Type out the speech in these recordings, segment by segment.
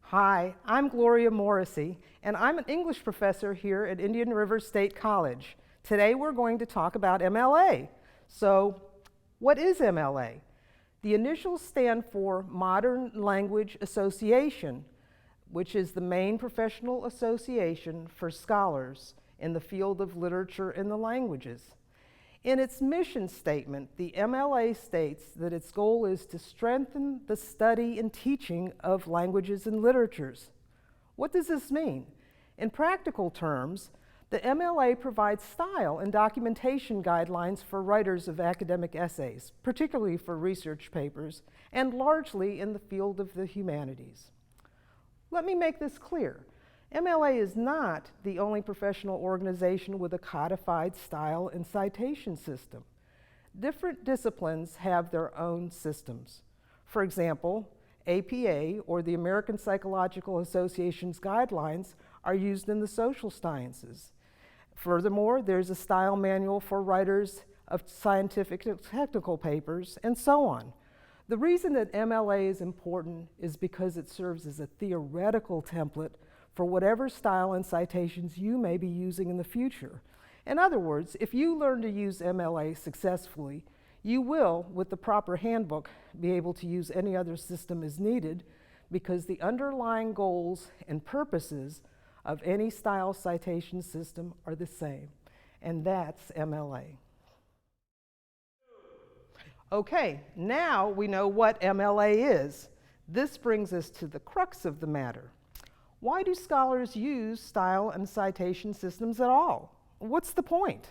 Hi, I'm Gloria Morrissey, and I'm an English professor here at Indian River State College. Today we're going to talk about MLA. So, what is MLA? The initials stand for Modern Language Association, which is the main professional association for scholars in the field of literature and the languages. In its mission statement, the MLA states that its goal is to strengthen the study and teaching of languages and literatures. What does this mean? In practical terms, the MLA provides style and documentation guidelines for writers of academic essays, particularly for research papers, and largely in the field of the humanities. Let me make this clear. MLA is not the only professional organization with a codified style and citation system. Different disciplines have their own systems. For example, APA, or the American Psychological Association's guidelines, are used in the social sciences. Furthermore, there's a style manual for writers of scientific and technical papers, and so on. The reason that MLA is important is because it serves as a theoretical template for whatever style and citations you may be using in the future. In other words, if you learn to use MLA successfully, you will, with the proper handbook, be able to use any other system as needed, because the underlying goals and purposes of any style citation system are the same, and that's MLA. Okay, now we know what MLA is. This brings us to the crux of the matter. Why do scholars use style and citation systems at all? What's the point?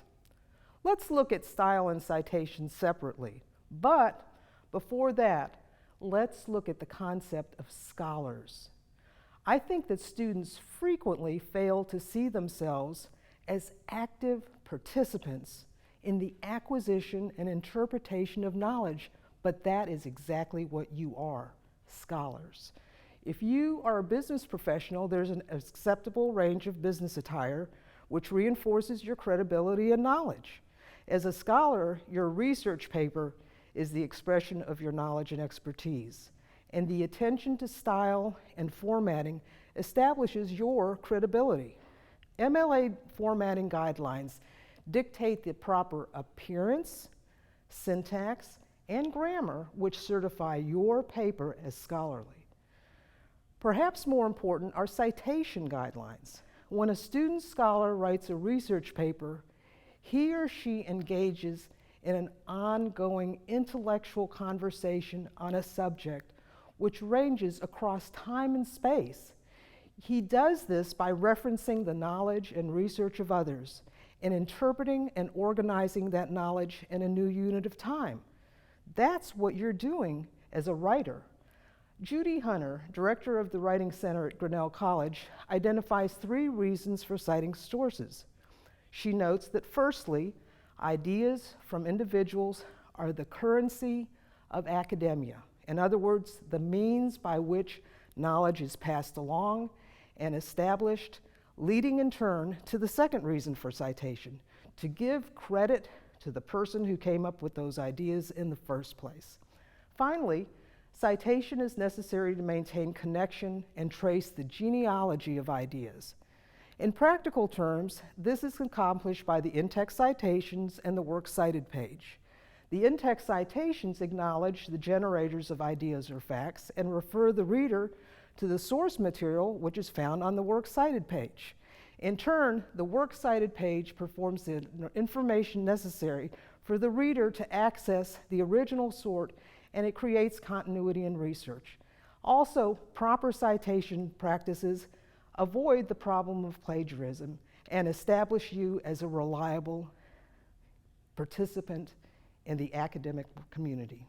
Let's look at style and citation separately. But before that, let's look at the concept of scholars. I think that students frequently fail to see themselves as active participants in the acquisition and interpretation of knowledge, but that is exactly what you are, scholars. If you are a business professional, there's an acceptable range of business attire which reinforces your credibility and knowledge. As a scholar, your research paper is the expression of your knowledge and expertise, and the attention to style and formatting establishes your credibility. MLA formatting guidelines dictate the proper appearance, syntax, and grammar which certify your paper as scholarly. Perhaps more important are citation guidelines. When a student scholar writes a research paper, he or she engages in an ongoing intellectual conversation on a subject which ranges across time and space. He does this by referencing the knowledge and research of others and interpreting and organizing that knowledge in a new unit of time. That's what you're doing as a writer. Judy Hunter, director of the Writing Center at Grinnell College, identifies 3 reasons for citing sources. She notes that firstly, ideas from individuals are the currency of academia. In other words, the means by which knowledge is passed along and established, leading in turn to the second reason for citation, to give credit to the person who came up with those ideas in the first place. Finally, citation is necessary to maintain connection and trace the genealogy of ideas. In practical terms, this is accomplished by the in-text citations and the works cited page. The in-text citations acknowledge the generators of ideas or facts and refer the reader to the source material which is found on the works cited page. In turn, the works cited page performs the information necessary for the reader to access the original source, and it creates continuity in research. Also, proper citation practices avoid the problem of plagiarism and establish you as a reliable participant in the academic community.